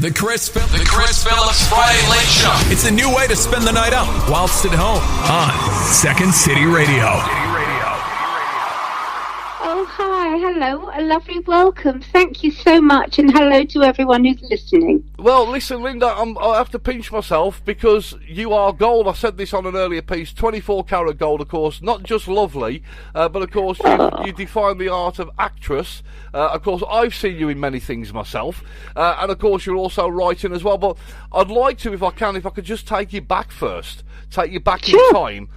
The Chris Phillips Friday Late Show. It's a new way to spend the night out whilst at home on Second City Radio. Oh, hi, hello, a lovely welcome. Thank you so much, and hello to everyone who's listening. Well, listen, Linda, I have to pinch myself because you are gold. I said this on an earlier piece, 24-carat gold, of course, not just lovely, but of course you define the art of actress. Of course, I've seen you in many things myself, and of course you're also writing as well, but I'd like to, if I could just take you back first, in time.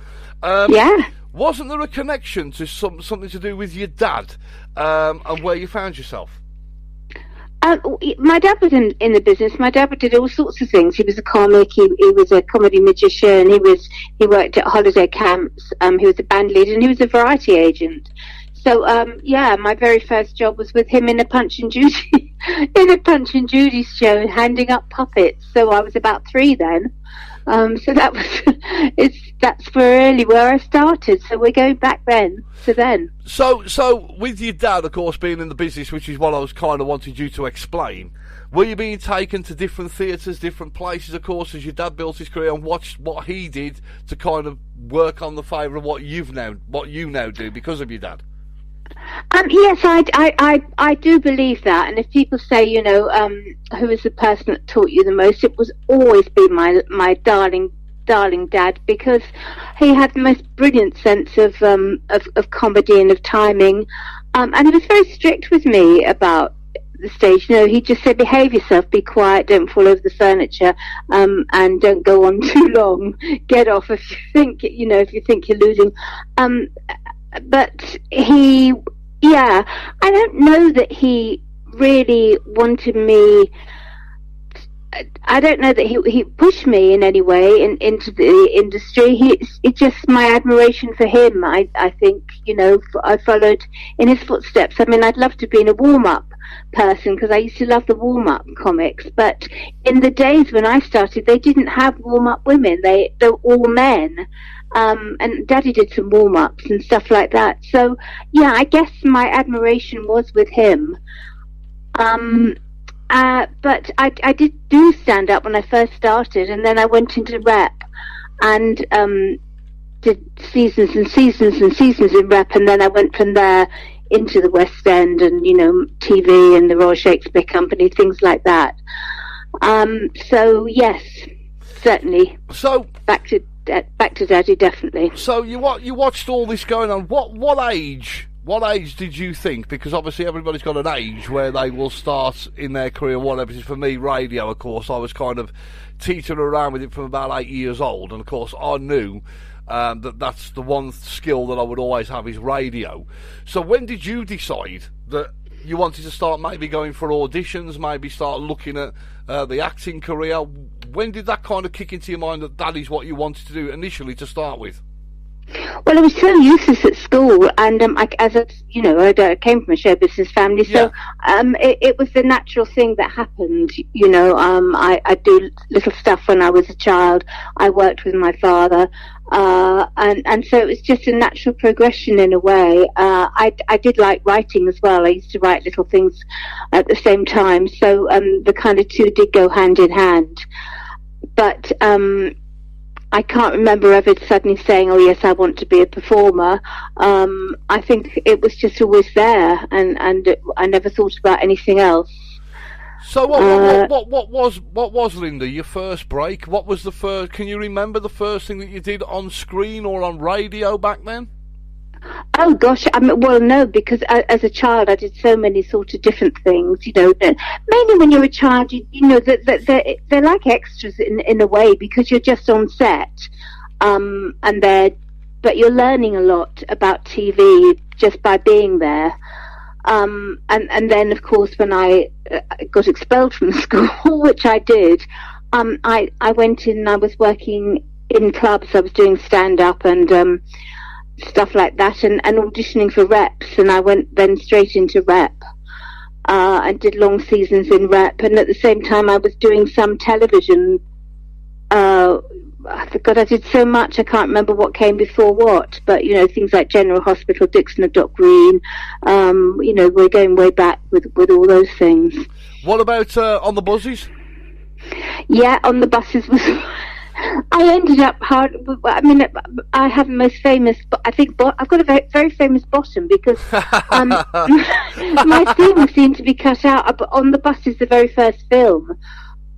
Yeah. Wasn't there a connection to something to do with your dad and where you found yourself? My dad was in the business. My dad did all sorts of things. He was a comic. He was a comedy magician. He worked at holiday camps. He was a band leader, and he was a variety agent. So my very first job was with him in a Punch and Judy show, handing up puppets. So I was about 3 then. So that's really where I started. So we're going back then to then. So with your dad, of course, being in the business, which is what I was kind of wanted you to explain, were you being taken to different theatres, different places, of course, as your dad built his career and watched what he did to kind of work on the favour of what you now do because of your dad? Yes, I do believe that. And if people say, who is the person that taught you the most, it was always been my darling dad, because he had the most brilliant sense of comedy and of timing, and he was very strict with me about the stage. He just said, behave yourself, be quiet, don't fall over the furniture, and don't go on too long, get off if you think you're losing. But I don't know that he really wanted me. I don't know that he pushed me in any way into the industry. It's just my admiration for him. I think, I followed in his footsteps. I mean, I'd love to be in a warm-up person because I used to love the warm-up comics. But in the days when I started, they didn't have warm-up women. They're all men. And Daddy did some warm-ups and stuff like that. So, yeah, I guess my admiration was with him. But I did do stand-up when I first started, and then I went into rep and did seasons and seasons and seasons in rep, and then I went from there into the West End and, TV and the Royal Shakespeare Company, things like that. So, yes, certainly. So Back to Daddy, definitely. So you watched all this going on. What age did you think? Because obviously everybody's got an age where they will start in their career, whatever it is. For me, radio, of course, I was kind of teetering around with it from about 8 years old. And, of course, I knew that's the one skill that I would always have is radio. So when did you decide that you wanted to start maybe going for auditions, maybe start looking at the acting career? When did that kind of kick into your mind that is what you wanted to do initially to start with? Well, I was so useless at school, and I came from a show business family, so it was the natural thing that happened. I do little stuff when I was a child. I worked with my father, and so it was just a natural progression in a way. I did like writing as well. I used to write little things at the same time, so the kind of two did go hand in hand. But I can't remember ever suddenly saying, oh yes, I want to be a performer. I think it was just always there, and I never thought about anything else. So what was, Linda, your first break? What was the first? Can you remember the first thing that you did on screen or on radio back then? Oh gosh, well no, because as a child I did so many sort of different things. Mainly when you're a child, they're like extras in a way, because you're just on set, but you're learning a lot about TV just by being there. And then of course when I got expelled from school, which I did, I went in and I was working in clubs. I was doing stand-up and stuff like that, and auditioning for reps, and I went then straight into rep and did long seasons in rep, and at the same time I was doing some television. I forgot, I did so much I can't remember what came before what, but things like General Hospital, Dixon of Dock Green, we're going way back with all those things. What about on the buses? Yeah, on the buses was. I ended up hard. I mean, I have the most famous. I think I've got a very, very famous bottom because my theme seemed to be cut out. But On the Bus is the very first film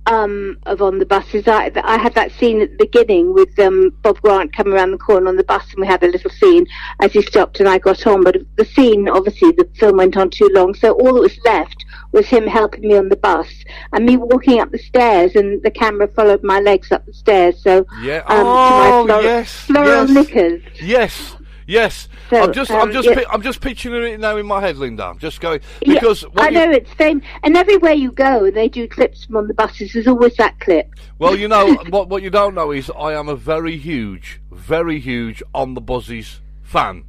of On the Buses. I had that scene at the beginning with Bob Grant coming around the corner on the bus, and we had a little scene as he stopped and I got on. But the scene, obviously, the film went on too long, so all that was left was him helping me on the bus and me walking up the stairs, and the camera followed my legs up the stairs. So yeah, to my floral knickers. Yes. So, I'm just picturing it now in my head, Linda. I'm just going because I know it's same, and everywhere you go, they do clips from On the Buses. There's always that clip. Well, you know what you don't know is I am a very huge On the Buses fan.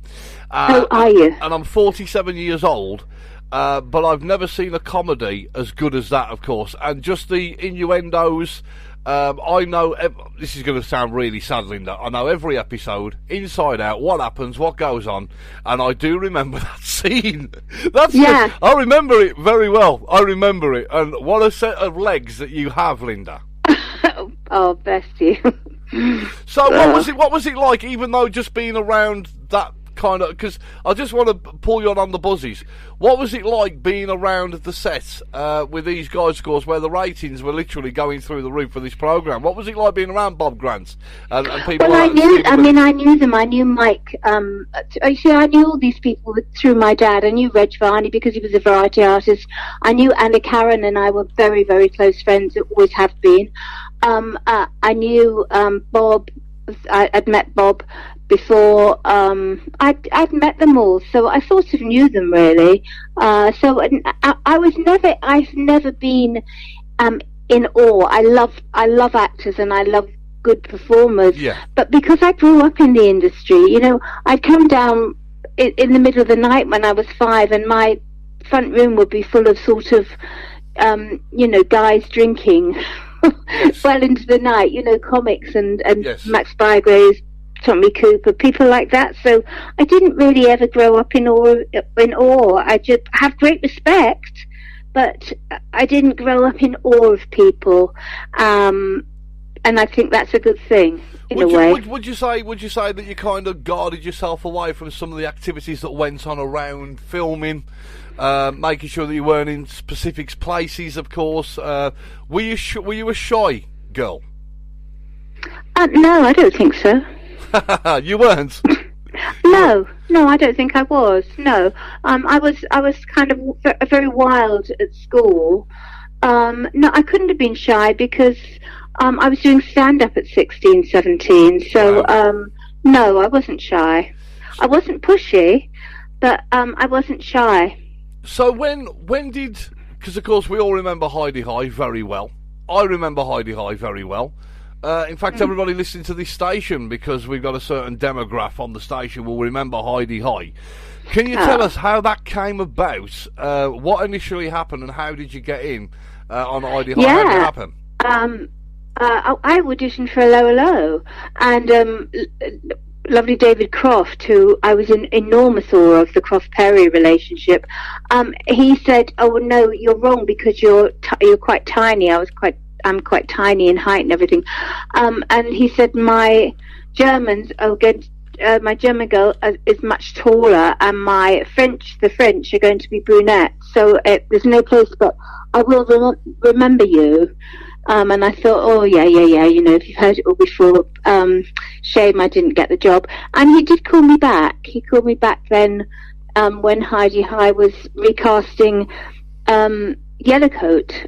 How are you? And I'm 47 years old. But I've never seen a comedy as good as that, of course. And just the innuendos. I know, this is going to sound really sad, Linda. I know every episode, inside out, what happens, what goes on. And I do remember that scene. I remember it very well. I remember it. And what a set of legs that you have, Linda. Oh, bless you. So what was it like, even though just being around that kind of, because I just want to pull you on the Buzzes. What was it like being around the set with these guys, of course, where the ratings were literally going through the roof for this program? What was it like being around Bob Grant and people? Well, I knew them. I knew Mike. Actually, I knew all these people through my dad. I knew Reg Varney because he was a variety artist. I knew Anna Karen and I were very, very close friends. Always have been. I knew Bob. I'd met Bob before. I'd met them all, so I sort of knew them really. I've never been in awe. I love actors and I love good performers. Yeah. But because I grew up in the industry, I'd come down in the middle of the night when I was 5, and my front room would be full of sort of, guys drinking. Yes. Well into the night, comics and yes. Max Bygraves, Tommy Cooper, people like that. So I didn't really ever grow up in awe. I just have great respect, but I didn't grow up in awe of people. And I think that's a good thing in a way. Would you say that you kind of guarded yourself away from some of the activities that went on around filming? Making sure that you weren't in specific places, of course. Were you a shy girl? No, I don't think so. You weren't? No, I don't think I was. No, I was kind of very wild at school. No, I couldn't have been shy because I was doing stand-up at 16, 17. So, wow. No, I wasn't shy. I wasn't pushy, but I wasn't shy. So when did... Because, of course, we all remember Heidi High very well. I remember Heidi High very well. In fact, everybody listening to this station, because we've got a certain demographic on the station, will remember Heidi High. Can you tell us how that came about? What initially happened and how did you get in on Heidi High? How did it happen? I auditioned for a Low, and lovely David Croft, who I was in enormous awe of, the Croft-Perry relationship. He said, "Oh no, you're wrong because you're quite tiny." I'm quite tiny in height and everything. And he said, my German girl is much taller, and the French are going to be brunette. So there's no place, but I will remember you. And I thought, oh, yeah, if you've heard it all before, shame I didn't get the job. And he did call me back. He called me back then when Heidi High was recasting Yellowcoat,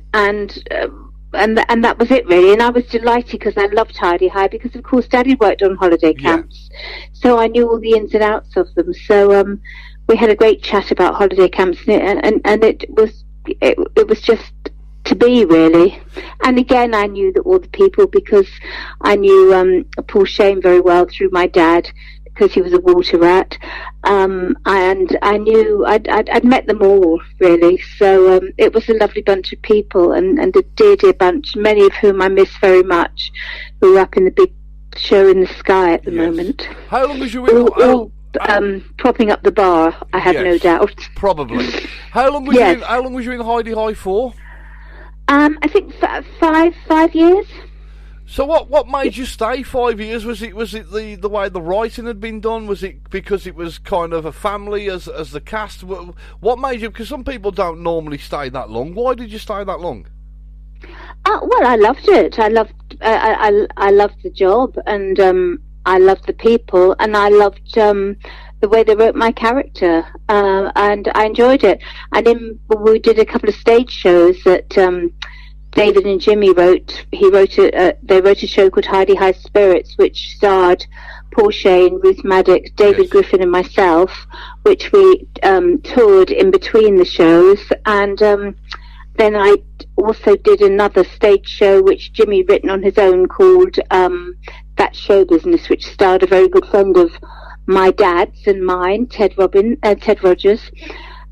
and that was it, really. And I was delighted because I loved Heidi High because, of course, Daddy worked on holiday camps. Yeah. So I knew all the ins and outs of them. So we had a great chat about holiday camps, and it was just to be, really. And again, I knew that all the people because I knew Paul Shane very well through my dad because he was a water rat, and I knew I'd met them all, really. So it was a lovely bunch of people, and a dear bunch, many of whom I miss very much, who are up in the big show in the sky at the moment. How long was you in? Propping up the bar, I have no doubt. Probably. How long was you in Heidi High for? I think 5 years. So what made you stay 5 years? Was it the way the writing had been done? Was it because it was kind of a family as the cast? What made you? Because some people don't normally stay that long. Why did you stay that long? Well, I loved it. I loved the job, and I loved the people, and I loved the way they wrote my character, and I enjoyed it. And then we did a couple of stage shows that David and Jimmy wrote. They wrote a show called Heidi High Spirits, which starred Paul Shane, Ruth Maddox, David Yes. Griffin, and myself, which we toured in between the shows. And then I also did another stage show which Jimmy written on his own called That Show Business, which starred a very good friend of my dad's and mine, Ted Rogers.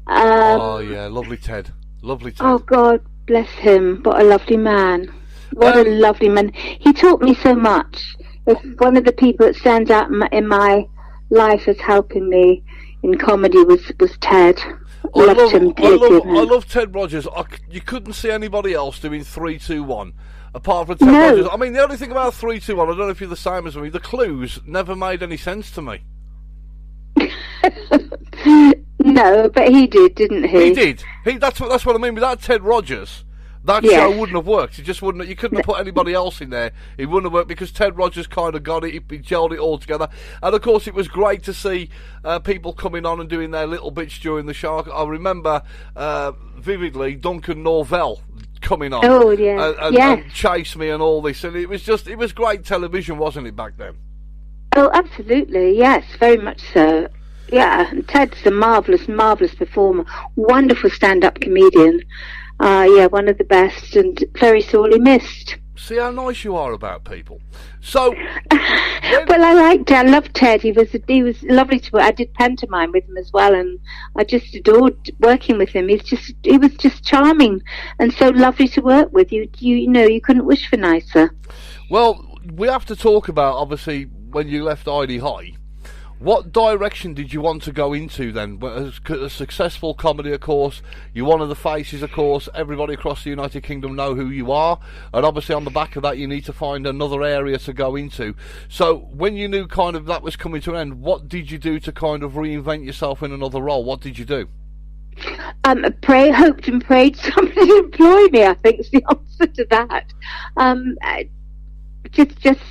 Oh yeah, lovely Ted. Oh God bless him. What a lovely man. What a lovely man. He taught me so much. It's one of the people that stands out in my life as helping me in comedy was Ted. I Loved love Ted Rogers. You couldn't see anybody else doing 3, 2, 1 apart from Ted No. Rogers. I mean, the only thing about 3, 2, 1, I don't know if you're the same as me. The clues never made any sense to me. No, but he did, didn't he? He did. That's what I mean. Without Ted Rogers, that Yes. show wouldn't have worked. It just wouldn't. You couldn't have put anybody else in there. It wouldn't have worked because Ted Rogers kind of got it. He gelled it all together. And of course, it was great to see people coming on and doing their little bits during the show. I remember vividly Duncan Norvell coming on. Oh, yeah. And Chase Me and all this. And it was great television, wasn't it, back then? Oh, absolutely. Yes, very much so. Yeah, and Ted's a marvellous, marvellous performer. Wonderful stand-up comedian. Yeah, one of the best and very sorely missed. See how nice you are about people. So, Well, I loved Ted. He was lovely to work. I did pantomime with him as well, and I just adored working with him. He was just charming and so lovely to work with. You know, you couldn't wish for nicer. well, we have to talk about, obviously, when you left ID High. What direction did you want to go into then? A successful comedy, of course. You're one of the faces, of course. Everybody across the United Kingdom know who you are. And obviously on the back of that, you need to find another area to go into. So when you knew kind of that was coming to an end, what did you do to kind of reinvent yourself in another role? What did you do? Hoped and prayed somebody would employ me, I think is the answer to that. Just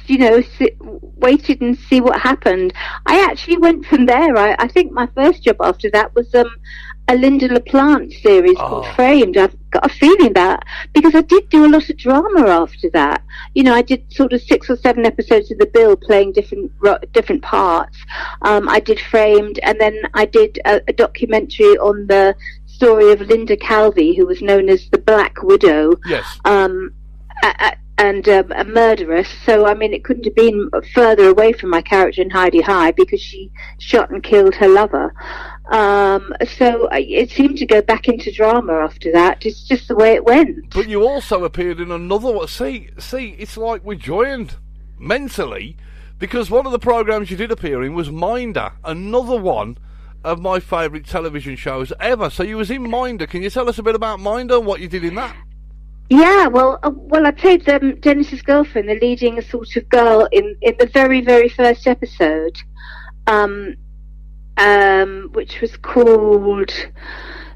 waited and see what happened. I actually went from there. I think my first job after that was a Linda LaPlante series called Framed. I've got a feeling that because I did do a lot of drama after that. You know, I did sort of 6 or 7 episodes of The Bill playing different parts. I did Framed, and then I did a documentary on the story of Linda Calvi, who was known as the Black Widow. Yes. And a murderess, so I mean it couldn't have been further away from my character in Heidi High because she shot and killed her lover. So it seemed to go back into drama after that. It's just the way it went. But you also appeared in another one. See, it's like we joined mentally because one of the programmes you did appear in was Minder, another one of my favourite television shows ever. So you was in Minder. Can you tell us a bit about Minder and what you did in that? Yeah, well, I played Dennis's girlfriend, the leading sort of girl in the very, very first episode, which was called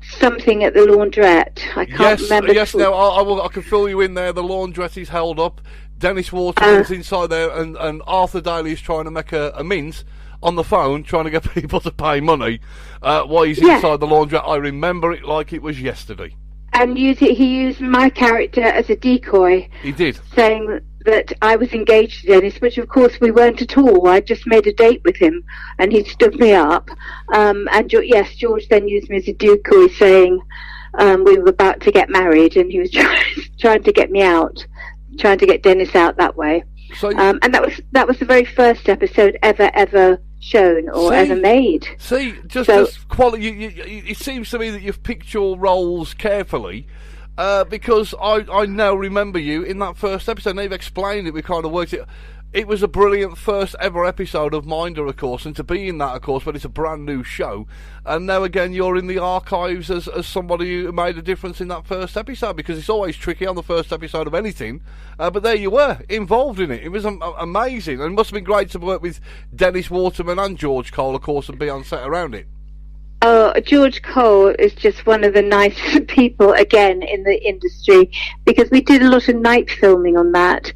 something at the laundrette. I can't remember. Yes, no, I can fill you in there. The laundrette is held up. Dennis Waterman's inside there, and Arthur Daly is trying to make a mint on the phone, trying to get people to pay money while he's inside the laundrette. I remember it like it was yesterday. And he used my character as a decoy. He did. Saying that I was engaged to Dennis, which of course we weren't at all. I just made a date with him and he stood me up. George then used me as a decoy saying we were about to get married and he was trying to get me out, trying to get Dennis out that way. So and that was the very first episode ever shown or ever made. See, just quality. It seems to me that you've picked your roles carefully, because I now remember you in that first episode. Now you've explained it. We kind of worked it. It was a brilliant first ever episode of Minder, of course, and to be in that, of course, when it's a brand new show, and now again you're in the archives as somebody who made a difference in that first episode, because it's always tricky on the first episode of anything, but there you were, involved in it. It was amazing, and it must have been great to work with Dennis Waterman and George Cole, of course, and be on set around it. Oh, George Cole is just one of the nicest people, again, in the industry, because we did a lot of night filming on that,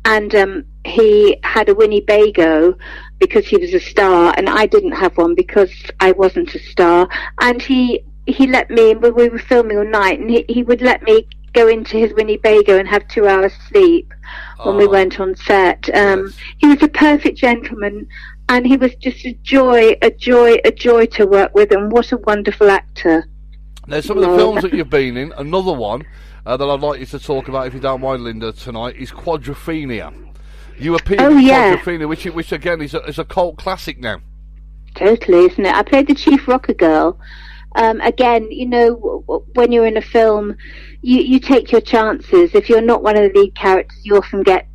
and he had a Winnebago because he was a star, and I didn't have one because I wasn't a star, and he let me, when we were filming all night, and he would let me go into his Winnebago and have 2 hours sleep when we went on set. Yes. He was a perfect gentleman, and he was just a joy to work with, and what a wonderful actor. Now, some of the films that you've been in, another one that I'd like you to talk about, if you don't mind, Linda, tonight, is Quadrophenia. You appeared in Quadrophenia, which again is a cult classic now. Totally, isn't it? I played the chief rocker girl. Again, you know, when you're in a film, you take your chances. If you're not one of the lead characters, you often get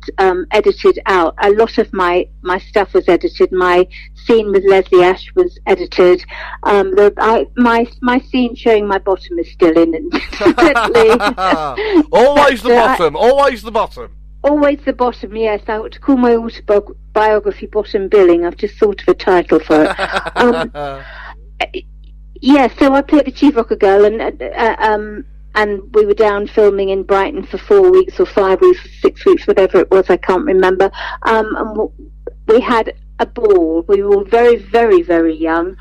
edited out. A lot of my stuff was edited. My scene with Leslie Ash was edited. My scene showing my bottom is still in. Always the bottom. Always the bottom. Always the bottom, yes. I ought to call my autobiography Bottom Billing. I've just thought of a title for it. Yeah, so I played the chief rocker girl, and we were down filming in Brighton for 4 weeks or 5 weeks or 6 weeks, whatever it was, I can't remember. And we had a ball. We were all very, very, very young.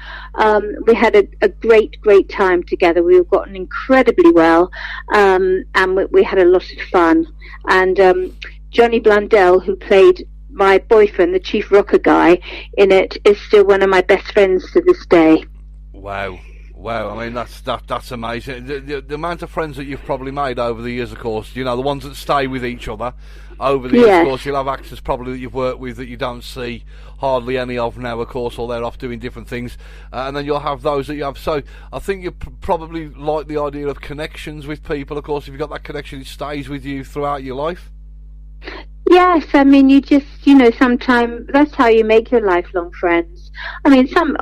We had a great, great time together. We all got on incredibly well, and we had a lot of fun. And Johnny Blundell, who played my boyfriend, the chief rocker guy in it, is still one of my best friends to this day. Wow. I mean, that's amazing. The amount of friends that you've probably made over the years, of course, you know, the ones that stay with each other over the years, of course, you'll have actors probably that you've worked with that you don't see hardly any of now, of course, or they're off doing different things, and then you'll have those that you have. So I think you probably like the idea of connections with people, of course. If you've got that connection, it stays with you throughout your life. Yes, I mean, you just, you know, sometimes that's how you make your lifelong friends. I mean, some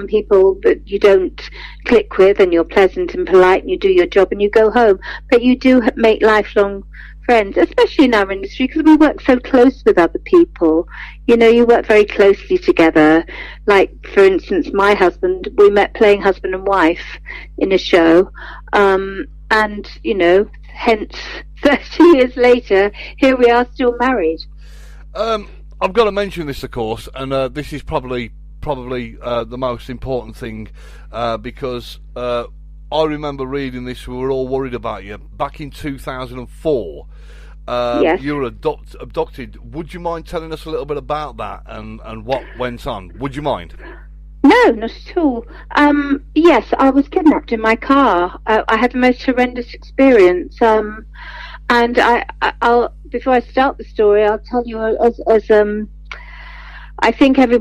people that you don't click with, and you're pleasant and polite, and you do your job and you go home. But you do make lifelong friends, especially in our industry, because we work so close with other people. You know, you work very closely together. Like, for instance, my husband, we met playing husband and wife in a show, and, you know, hence 30 years later, here we are still married. I've got to mention this, of course, and this is probably the most important thing, because I remember reading this. We were all worried about you back in 2004. Yes. You were abducted. Would you mind telling us a little bit about that and what went on? Would you mind? No, not at all. Yes, I was kidnapped in my car. I had the most horrendous experience. And I'll before I start the story, I'll tell you as I think every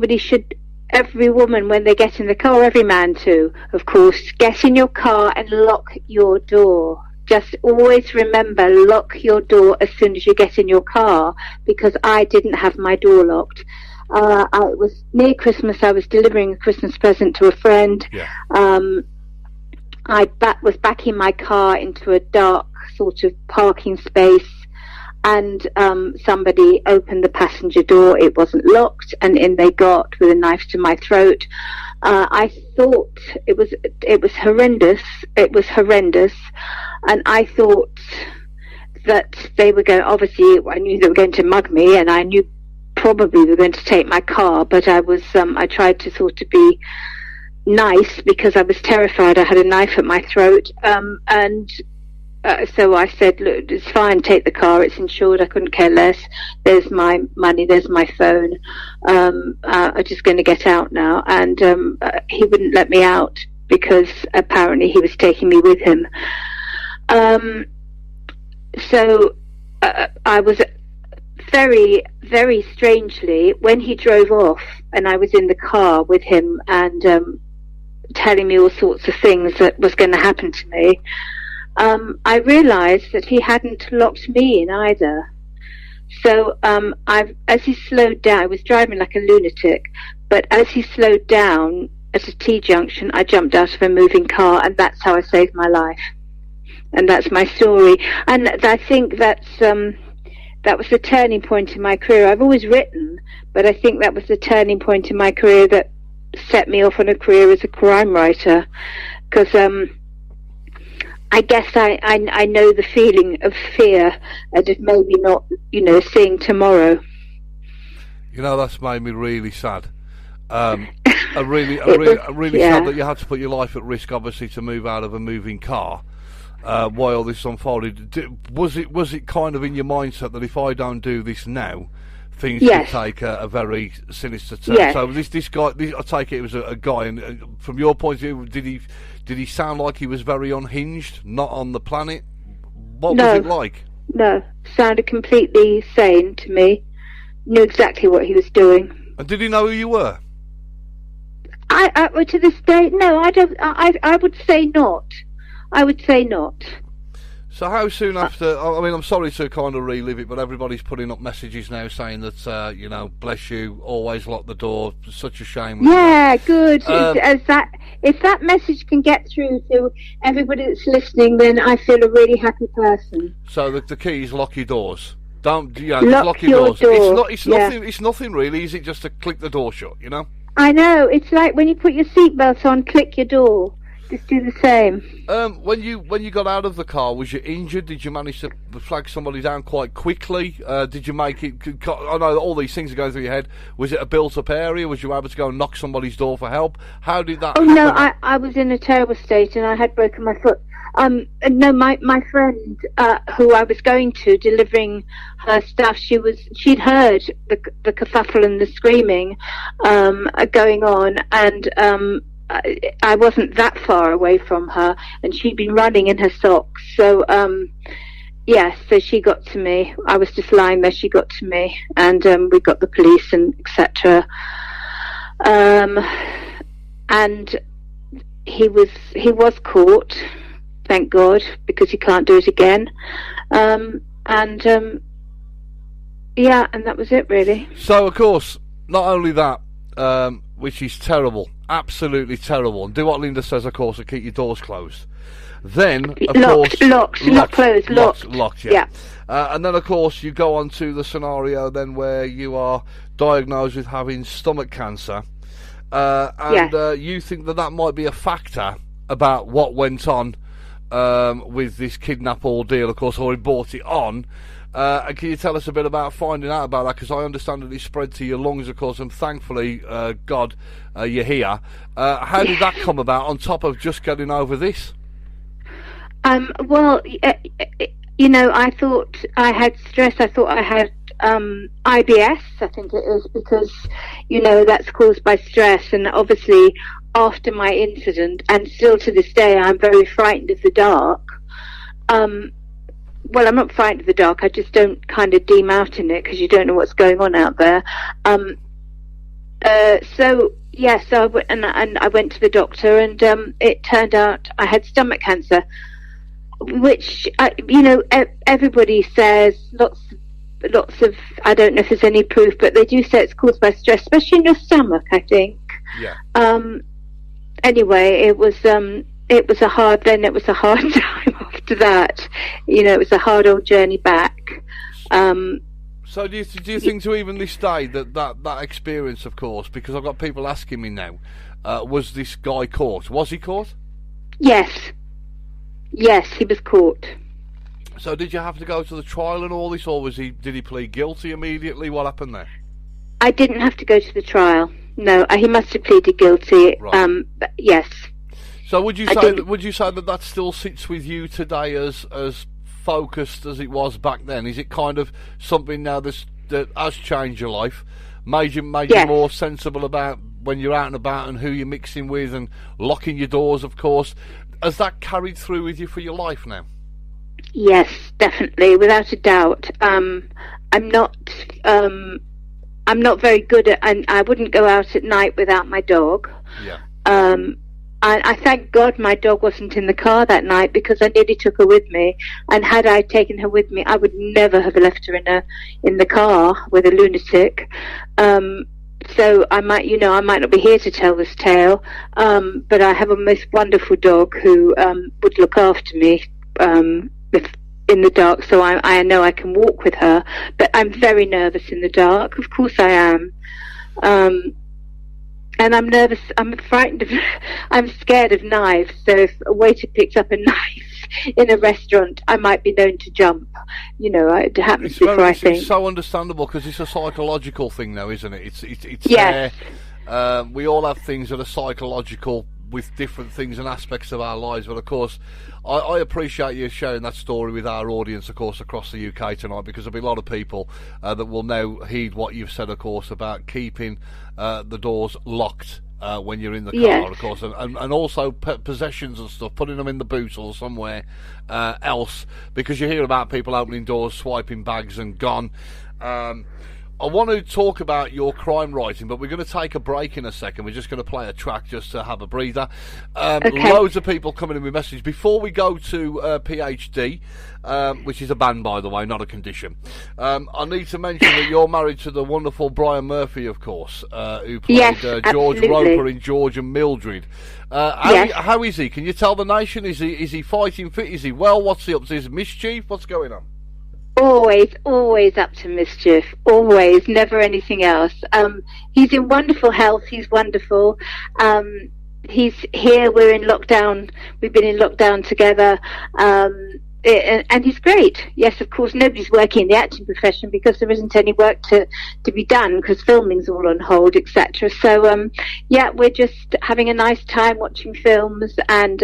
woman, when they get in the car, every man too, of course, get in your car and lock your door. Just always remember, lock your door as soon as you get in your car, because I didn't have my door locked. It was near Christmas. I was delivering a Christmas present to a friend. Yeah. I was backing my car into a dark sort of parking space, and somebody opened the passenger door. It wasn't locked, and in they got with a knife to my throat. I thought it was horrendous. It was horrendous, and I thought that they were going. Obviously, I knew they were going to mug me, and I knew probably they were going to take my car. But I was. I tried to sort of be nice because I was terrified. I had a knife at my throat, so I said, look, it's fine, take the car, it's insured, I couldn't care less, there's my money, there's my phone, I'm just going to get out now. And he wouldn't let me out because apparently he was taking me with him. So I was very, very strangely, when he drove off and I was in the car with him and telling me all sorts of things that was going to happen to me, I realised that he hadn't locked me in either. So as he slowed down, I was driving like a lunatic, but as he slowed down at a T-junction, I jumped out of a moving car, and that's how I saved my life. And that's my story. And I think that was the turning point in my career. I've always written, but I think that was the turning point in my career that set me off on a career as a crime writer. Because I guess I know the feeling of fear and of maybe not, seeing tomorrow. That's made me really sad. I really sad that you had to put your life at risk, obviously, to move out of a moving car. While this unfolded, was it kind of in your mindset that if I don't do this now, things could take a very sinister turn? Yes. So this guy, I take it was a guy, and from your point of view, did he sound like he was very unhinged, not on the planet? What was it like? No, sounded completely sane to me. Knew exactly what he was doing. And did he know who you were? I to this day, no, I don't. I would say not. I would say not. So how soon after, I mean, I'm sorry to kind of relive it, but everybody's putting up messages now saying that, bless you, always lock the door, such a shame. Yeah, good. If that message can get through to everybody that's listening, then I feel a really happy person. So the key is lock your doors. Don't, lock your doors. Door. It's nothing really, is it, just to click the door shut, I know, it's like when you put your seatbelt on, click your door. Just do the same. When you got out of the car, was you injured? Did you manage to flag somebody down quite quickly? Did you make it? I know all these things are going through your head. Was it a built-up area? Was you able to go and knock somebody's door for help? How did that happen? No, I was in a terrible state and I had broken my foot. No, my friend who I was going to, delivering her stuff, she'd heard the kerfuffle and the screaming going on, and I wasn't that far away from her, and she'd been running in her socks. So, so she got to me. I was just lying there. She got to me, and we got the police and etc. And he was caught, thank God, because he can't do it again. And that was it, really. So, of course, not only that, which is terrible. Absolutely terrible. And do what Linda says, of course, and keep your doors closed. Then, of course... Locked, not closed, locked. Locked, yeah. And then, of course, you go on to the scenario then where you are diagnosed with having stomach cancer. You think that might be a factor about what went on with this kidnap ordeal, of course, or he brought it on. And can you tell us a bit about finding out about that? Because I understand that it spread to your lungs, of course, and thankfully, God, you're here. How did that come about, on top of just getting over this? Well, I thought I had stress. I thought I had IBS, I think it is, because, that's caused by stress. And obviously, after my incident, and still to this day, I'm very frightened of the dark. Well, I'm not frightened of the dark. I just don't kind of deem out in it because you don't know what's going on out there. So I went to the doctor, and it turned out I had stomach cancer, which everybody says lots of. I don't know if there's any proof, but they do say it's caused by stress, especially in your stomach, I think. Yeah. Anyway, it was a hard time after that. It was a hard old journey back. So do you think to even this day that experience, of course, because I've got people asking me now, was this guy caught? Was he caught? Yes, he was caught. So did you have to go to the trial and all this, or did he plead guilty immediately? What happened there? I didn't have to go to the trial. No, he must have pleaded guilty. Right. Yes. So would you say that still sits with you today as focused as it was back then? Is it kind of something now that has changed your life, made you more sensible about when you're out and about and who you're mixing with and locking your doors, of course? Has that carried through with you for your life now? Yes, definitely, without a doubt. I'm not very good at, and I wouldn't go out at night without my dog. Yeah. I thank God my dog wasn't in the car that night, because I nearly took her with me. And had I taken her with me, I would never have left her in the car with a lunatic. So I might not be here to tell this tale. But I have a most wonderful dog who would look after me if in the dark. So I know I can walk with her. But I'm very nervous in the dark. Of course I am. And I'm nervous, I'm frightened I'm scared of knives, so if a waiter picks up a knife in a restaurant, I might be known to jump. It happens before, I think. It's so understandable, because it's a psychological thing now, isn't it? It's yes. there. We all have things that are psychological with different things and aspects of our lives, but of course, I appreciate you sharing that story with our audience, of course, across the UK tonight, because there'll be a lot of people that will now heed what you've said, of course, about keeping the doors locked when you're in the car, yes. of course, and also possessions and stuff, putting them in the boot or somewhere else, because you hear about people opening doors, swiping bags and gone. I want to talk about your crime writing, but we're going to take a break in a second. We're just going to play a track just to have a breather. Okay. Loads of people coming in with messages. Before we go to PhD, which is a band, by the way, not a condition, I need to mention that you're married to the wonderful Brian Murphy, of course, who played yes, George absolutely. Roper in George and Mildred. Yes. How is he? Can you tell the nation? Is he fighting fit? Is he well? What's he up to? Is it mischief? What's going on? Always up to mischief. Always, never anything else. He's in wonderful health. He's wonderful. He's here. We're in lockdown. We've been in lockdown together. And he's great. Yes, of course, nobody's working in the acting profession because there isn't any work to be done, because filming's all on hold, etc. So, we're just having a nice time watching films, and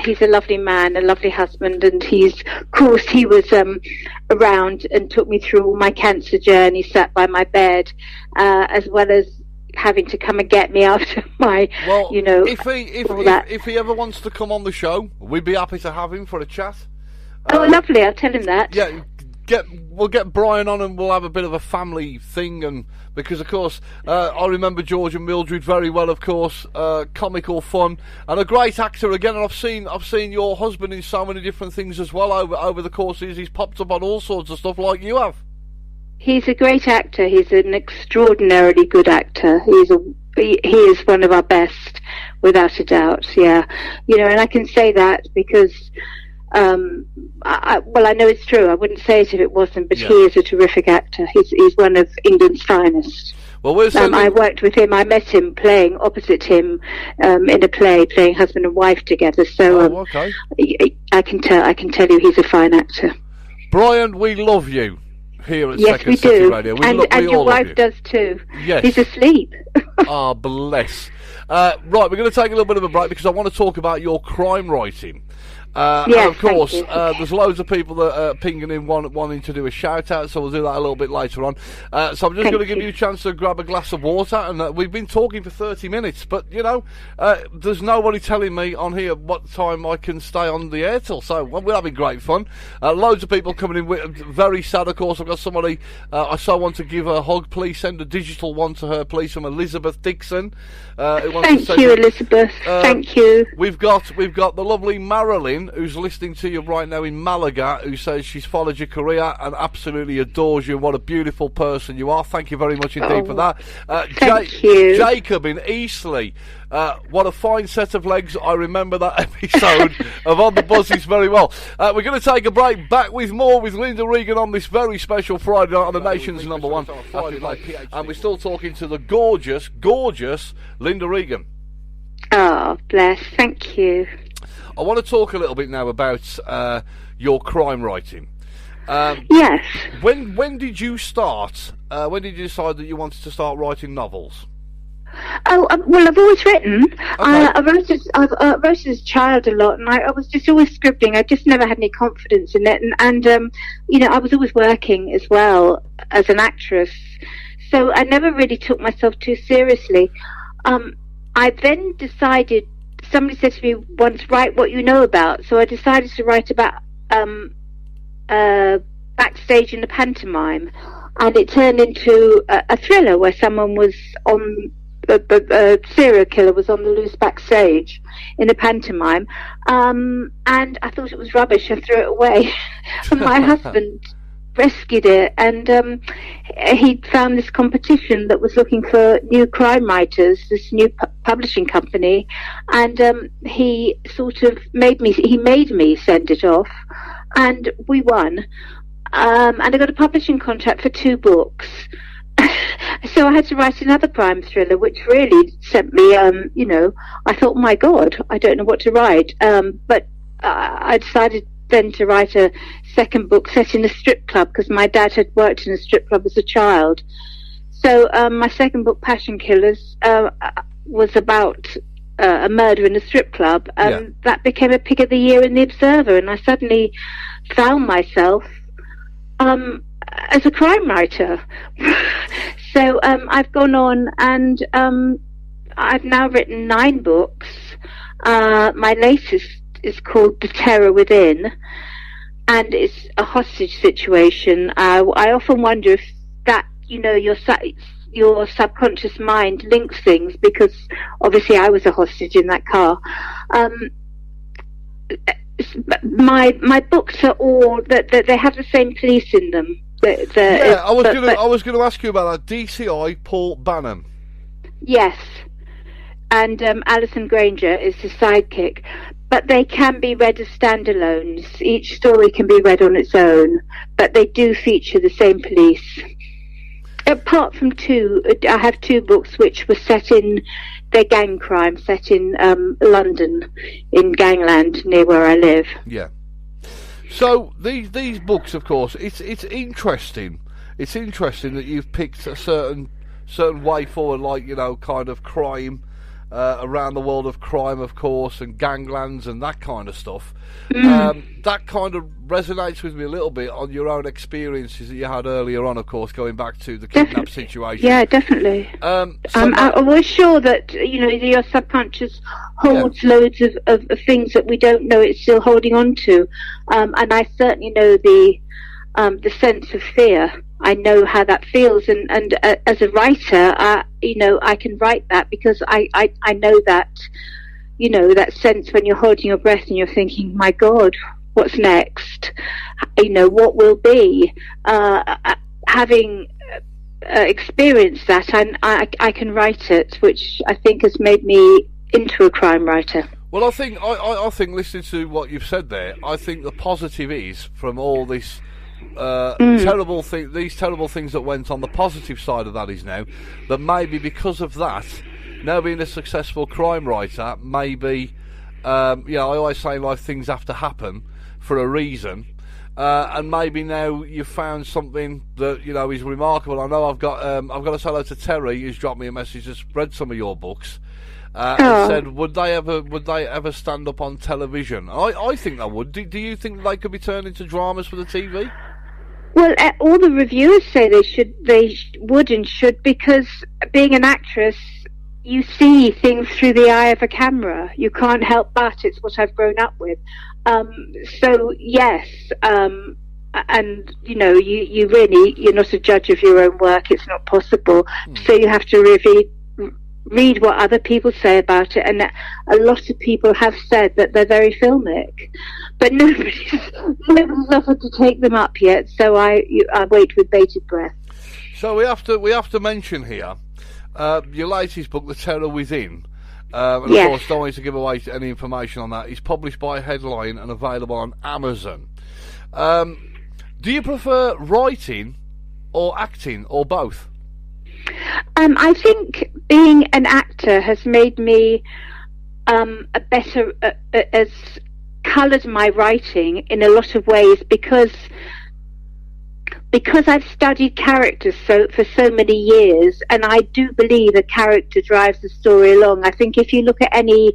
he's a lovely man, a lovely husband, and he was around and took me through all my cancer journey, sat by my bed, as well as having to come and get me after my, if he ever wants to come on the show, we'd be happy to have him for a chat. Oh, lovely! I'll tell him that. Yeah, we'll get Brian on, and we'll have a bit of a family thing, and because of course I remember George and Mildred very well, of course, comical fun, and a great actor again. And I've seen your husband in so many different things as well over the course of years. He's popped up on all sorts of stuff like you have. He's a great actor. He's an extraordinarily good actor. He is one of our best, without a doubt. Yeah, and I can say that because. I know it's true. I wouldn't say it if it wasn't, but he is a terrific actor. He's one of England's finest. Well, I worked with him. I met him playing opposite him in a play, playing husband and wife together. So okay. I can tell you he's a fine actor. Brian, we love you here at Yes, Second we City do. Radio. And your wife does too. Yes. He's asleep. Ah, bless. Right, we're going to take a little bit of a break because I want to talk about your crime writing. Yes, and of course, thank there's loads of people that are pinging in wanting to do a shout out, so we'll do that a little bit later on. So I'm just going to give you a chance to grab a glass of water, and we've been talking for 30 minutes, but there's nobody telling me on here what time I can stay on the air till, so we're having great fun. Loads of people coming in, very sad, of course. I've got somebody I so want to give her a hug. Please send a digital one to her, please, from Elizabeth Dixon. Who wants Thank to say you, Elizabeth. Thank you. We've got the lovely Marilyn, who's listening to you right now in Malaga, who says she's followed your career and absolutely adores you. What a beautiful person you are. Thank you very much indeed for that. Thank you. Jacob in Eastleigh. What a fine set of legs. I remember that episode of On the Buzzies very well. We're going to take a break. Back with more with Linda Regan on this very special Friday night on the nation's number one. And we're still talking to the gorgeous Linda Regan. Oh, bless. Thank you. I want to talk a little bit now about your crime writing. Yes. When did you start? When did you decide that you wanted to start writing novels? Oh, well, I've always written. Okay. I wrote as a child a lot, and I was just always scribbling. I just never had any confidence in it, and I was always working as well as an actress, so I never really took myself too seriously. I then decided. Somebody said to me once, write what you know about. So I decided to write about backstage in a pantomime, and it turned into a thriller where someone was on the serial killer was on the loose backstage in a pantomime, and I thought it was rubbish and threw it away. And my husband rescued it, and he found this competition that was looking for new crime writers, this new publishing company, and he sort of made me send it off, and we won, and I got a publishing contract for 2 books. So I had to write another crime thriller, which really sent me, I thought, oh my God, I don't know what to write. But I decided then to write a second book set in a strip club, because my dad had worked in a strip club as a child. So my second book, Passion Killers, was about a murder in a strip club. That became a pick of the year in the Observer, and I suddenly found myself as a crime writer. So I've gone on, and I've now written 9 books. My latest is called The Terror Within, and it's a hostage situation. I often wonder if that, your subconscious mind links things, because obviously I was a hostage in that car. My books are all that they have the same police in them. I was going to ask you about that. DCI Paul Bannon. Yes, and Alison Granger is the sidekick. But they can be read as standalones. Each story can be read on its own, but they do feature the same police. Apart from 2, I have 2 books which were set in their gang crime, set in London, in Gangland, near where I live. Yeah. So these books, of course, it's interesting. It's interesting that you've picked a certain way forward, like, kind of crime, around the world of crime, of course, and ganglands and that kind of stuff. That kind of resonates with me a little bit on your own experiences that you had earlier on, of course, going back to the kidnap situation. Yeah, definitely. I was sure that your subconscious holds loads of things that we don't know it's still holding on to, and I certainly know the sense of fear. I know how that feels, and as a writer, I can write that because I know that, that sense when you're holding your breath and you're thinking, my God, what's next? What will be? Having experienced that, I can write it, which I think has made me into a crime writer. Well, I think listening to what you've said there, I think the positive is from all this. These terrible things that went on, the positive side of that is now that maybe because of that, now being a successful crime writer, maybe I always say in life things have to happen for a reason, and maybe now you've found something that is remarkable. I know I've got to say hello to Terry, who's dropped me a message, has read some of your books. And said, would they ever stand up on television? I think they would. Do you think they could be turned into dramas for the TV? Well, all the reviewers say they would and should, because being an actress, you see things through the eye of a camera. You can't help but. It's what I've grown up with. So yes, and you're not a judge of your own work. It's not possible. So you have to read what other people say about it, and a lot of people have said that they're very filmic, but nobody's offered to take them up yet. So I wait with bated breath. So we have to mention here your latest book, The Terror Within. And of course, don't want to give away any information on that. It's published by Headline and available on Amazon. Do you prefer writing or acting, or both? I think being an actor has made me a better, has coloured my writing in a lot of ways, because I've studied characters for so many years, and I do believe a character drives the story along. I think if you look at any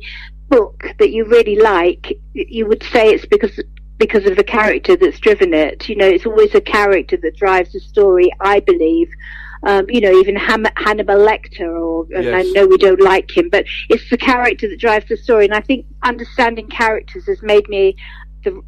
book that you really like, you would say it's because of the character that's driven it. It's always a character that drives the story, I believe. Even Hannibal Lecter, and I know we don't like him, but it's the character that drives the story. And I think understanding characters has made me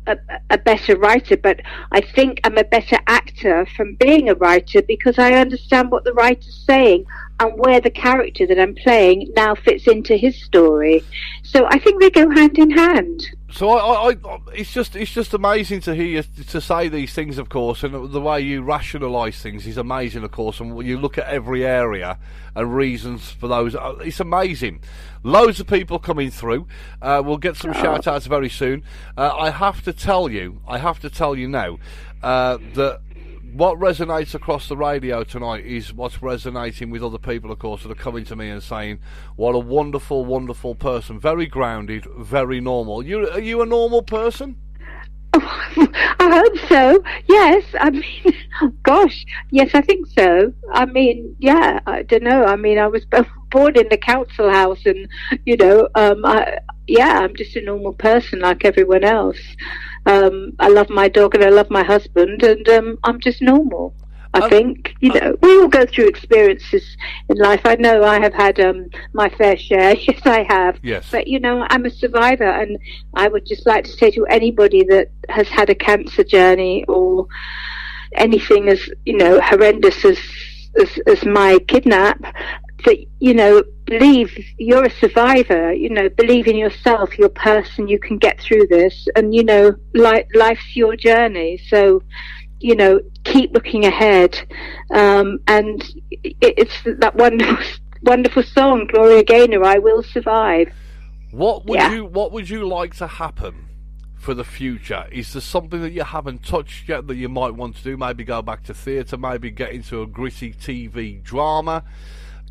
a better writer, but I think I'm a better actor from being a writer because I understand what the writer's saying and where the character that I'm playing now fits into his story. So I think they go hand in hand. So I it's just amazing to hear you to say these things, of course, and the way you rationalise things is amazing, of course, and you look at every area and reasons for those. It's amazing. Loads of people coming through. We'll get some shout-outs very soon. I have to tell you now that what resonates across the radio tonight is what's resonating with other people, of course, that are coming to me and saying, what a wonderful, wonderful person. Very grounded, very normal. Are you a normal person? I hope so. Yes. I mean, gosh. Yes, I think so. I mean, yeah, I don't know. I mean, I was born in the council house and, I'm just a normal person like everyone else. I love my dog and I love my husband, and I'm just normal. I think, we all go through experiences in life. I know I have had my fair share. Yes, I have. Yes. But, I'm a survivor, and I would just like to say to anybody that has had a cancer journey or anything as, horrendous as my kidnap, that, believe you're a survivor, believe in yourself, your person, you can get through this, and, life's your journey. So, keep looking ahead. And it's that wonderful song, Gloria Gaynor, I Will Survive. What would you like to happen for the future? Is there something that you haven't touched yet that you might want to do? Maybe go back to theatre, maybe get into a gritty TV drama.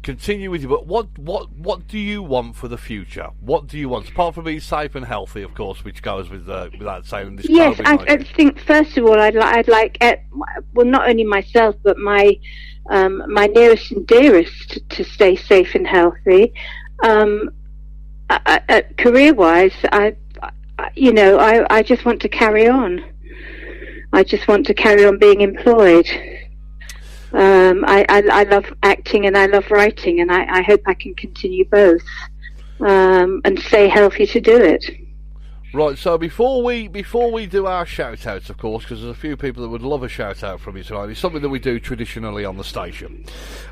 Continue with you, but what do you want for the future? What do you want, apart from being safe and healthy, of course, which goes with without saying this? Yes, I think first of all, I'd like well, not only myself but my nearest and dearest to stay safe and healthy. Career-wise, I just want to carry on. I just want to carry on being employed. I love acting and I love writing, and I hope I can continue both and stay healthy to do it. Right, so before we do our shout-outs, of course, because there's a few people that would love a shout-out from you tonight. It's something that we do traditionally on the station.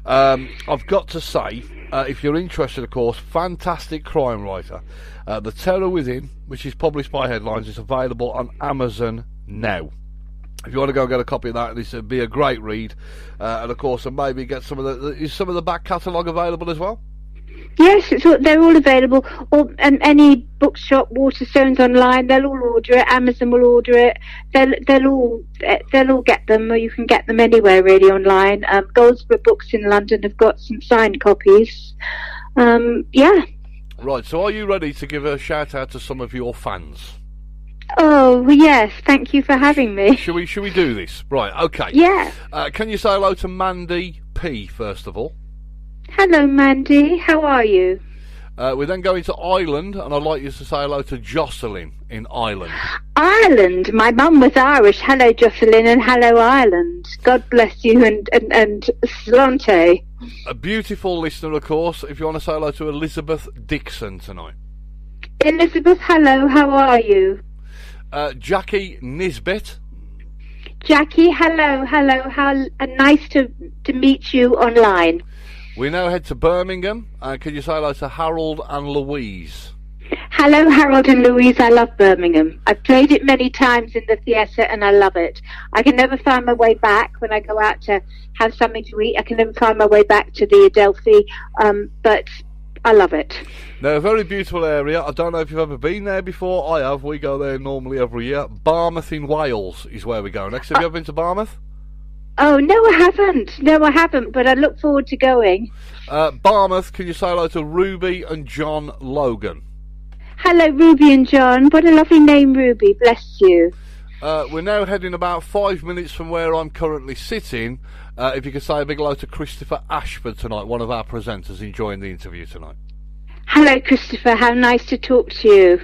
I've got to say, if you're interested, of course, fantastic crime writer. The Terror Within, which is published by Headlines, is available on Amazon now. If you want to go and get a copy of that, this would be a great read. And of course, and maybe get some of the back catalogue available as well? Yes, they're all available. And any bookshop, Waterstones online, they'll all order it. Amazon will order it. They'll all get them, or you can get them anywhere really online. Goldsborough Books in London have got some signed copies. Yeah. Right. So, are you ready to give a shout out to some of your fans? Oh, yes, thank you for having me. Should we do this? Right, okay. Yeah. Can you say hello to Mandy P, first of all? Hello, Mandy. How are you? We're then going to Ireland, and I'd like you to say hello to Jocelyn in Ireland. Ireland? My mum was Irish. Hello, Jocelyn, and hello, Ireland. God bless you, and Slante. A beautiful listener, of course, if you want to say hello to Elizabeth Dixon tonight. Elizabeth, hello, how are you? Jackie Nisbet. Jackie, hello. How nice to meet you online. We now head to Birmingham. Can you say hello to Harold and Louise? Hello, Harold and Louise. I love Birmingham. I've played it many times in the theatre and I love it. I can never find my way back when I go out to have something to eat. I can never find my way back to the Adelphi, but I love it. Now, a very beautiful area. I don't know if you've ever been there before. I have. We go there normally every year. Barmouth in Wales is where we go next. Have you ever been to Barmouth? Oh, no, I haven't, but I look forward to going. Barmouth, can you say hello to Ruby and John Logan? Hello, Ruby and John. What a lovely name, Ruby. Bless you. We're now heading about 5 minutes from where I'm currently sitting. If you could say a big hello to Christopher Ashford tonight, one of our presenters enjoying the interview tonight. Hello, Christopher. How nice to talk to you.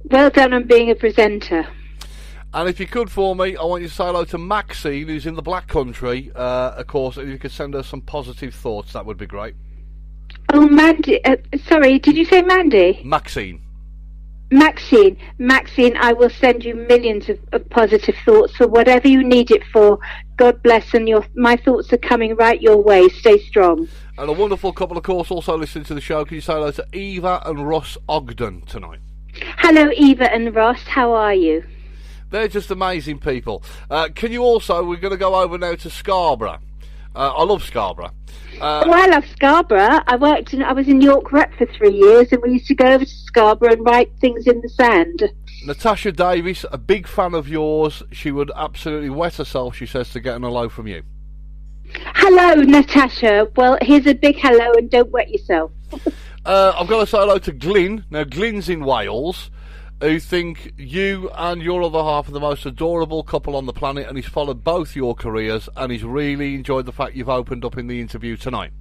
Well done on being a presenter. And if you could for me, I want you to say hello to Maxine, who's in the Black Country, of course. If you could send her some positive thoughts, that would be great. Oh, Mandy. Sorry, did you say Mandy? Maxine. Maxine, I will send you millions of positive thoughts for whatever you need it for. God bless, and my thoughts are coming right your way. Stay strong. And a wonderful couple, of course, also listening to the show. Can you say hello to Eva and Ross Ogden tonight? Hello, Eva and Ross. How are you? They're just amazing people. Can you also, we're going to go over now to Scarborough. I love Scarborough. I love Scarborough. I was in York Rep for 3 years, and we used to go over to Scarborough and write things in the sand. Natasha Davis, a big fan of yours. She would absolutely wet herself, she says, to get an hello from you. Hello, Natasha. Well, here's a big hello, and don't wet yourself. I've got to say hello to Glyn. Now, Glyn's in Wales, who think you and your other half are the most adorable couple on the planet, and he's followed both your careers, and he's really enjoyed the fact you've opened up in the interview tonight.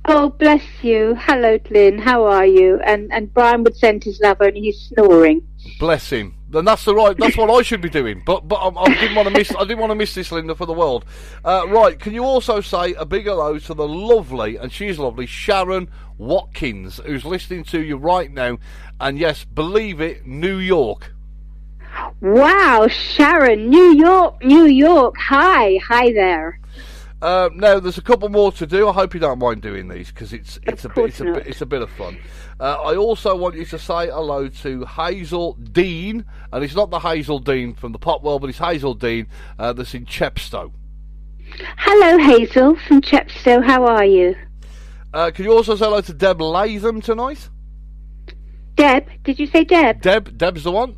Oh, bless you. Hello, Glyn. How are you? And Brian would send his love, and he's snoring. Bless him. Then that's what I should be doing. But I didn't want to miss this, Linda, for the world. Right, can you also say a big hello to the lovely, and she's lovely, Sharon Watkins, who's listening to you right now, and yes, believe it, New York. Wow, Sharon, New York. Hi there. Now there's a couple more to do. I hope you don't mind doing these, because it's a bit of fun. I also want you to say hello to Hazel Dean, and it's not the Hazel Dean from the pop world, but it's Hazel Dean that's in Chepstow. Hello, Hazel from Chepstow. How are you? Can you also say hello to Deb Latham tonight? Deb? Did you say Deb? Deb's the one.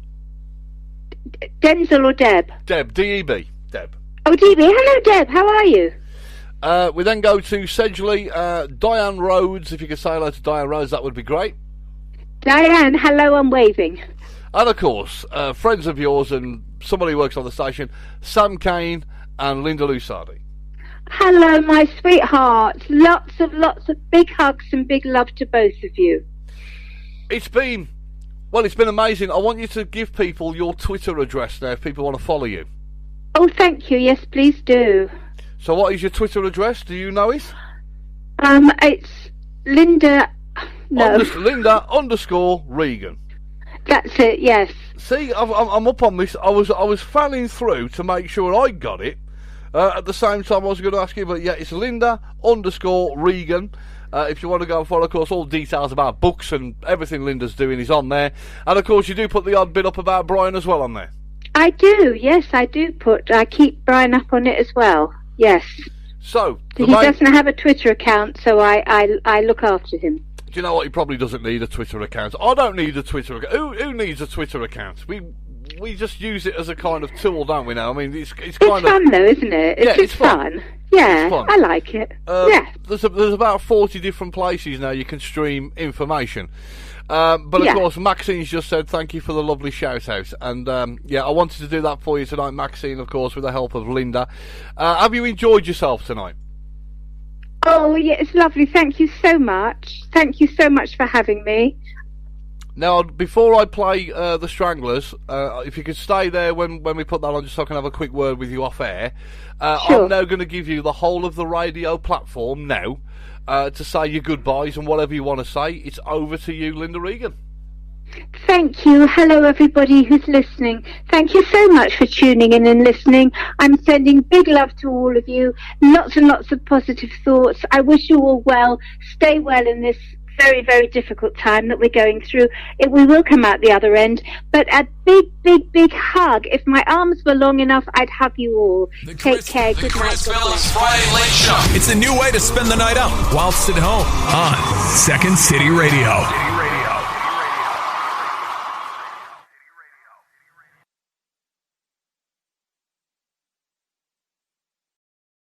Denzel or Deb? Deb, D-E-B, Deb. Oh, D-E-B. Hello, Deb. How are you? We then go to Sedgley, Diane Rhodes. If you could say hello to Diane Rhodes, that would be great. Diane, hello, I'm waving. And of course, friends of yours and somebody who works on the station, Sam Kane and Linda Lusardi. Hello, my sweethearts. Lots of big hugs and big love to both of you. It's been amazing. I want you to give people your Twitter address now if people want to follow you. Oh, thank you. Yes, please do. So what is your Twitter address? Do you know it? It's Linda... No. Linda _Regan. That's it, yes. See, I'm up on this. I was fanning through to make sure I got it. At the same time, I was going to ask you, but yeah, it's Linda _Regan. If you want to go and follow, of course, all details about books and everything Linda's doing is on there. And of course, you do put the odd bit up about Brian as well on there. I do, yes, I do I keep Brian up on it as well, yes. So, he doesn't have a Twitter account, so I look after him. Do you know what? He probably doesn't need a Twitter account. I don't need a Twitter account. Who needs a Twitter account? We just use it as a kind of tool, don't we now? I mean, it's kind of fun though, isn't it? It's fun. Yeah, fun. I like it. Yeah. There's about 40 different places now you can stream information. But of course, Maxine's just said thank you for the lovely shout out, and I wanted to do that for you tonight, Maxine, of course, with the help of Linda. Have you enjoyed yourself tonight? Oh yeah, it's lovely. Thank you so much. Thank you so much for having me. Now, before I play the Stranglers, if you could stay there when we put that on, just so I can have a quick word with you off air. Sure. I'm now going to give you the whole of the radio platform now to say your goodbyes and whatever you want to say. It's over to you, Linda Regan. Thank you. Hello, everybody who's listening. Thank you so much for tuning in and listening. I'm sending big love to all of you. Lots and lots of positive thoughts. I wish you all well. Stay well in this very, very difficult time that we're going through. We will come out the other end, but a big, big, big hug. If my arms were long enough, I'd hug you all. Take care. The Chris Phillips Friday Late Show. It's a new way to spend the night out whilst at home on Second City Radio.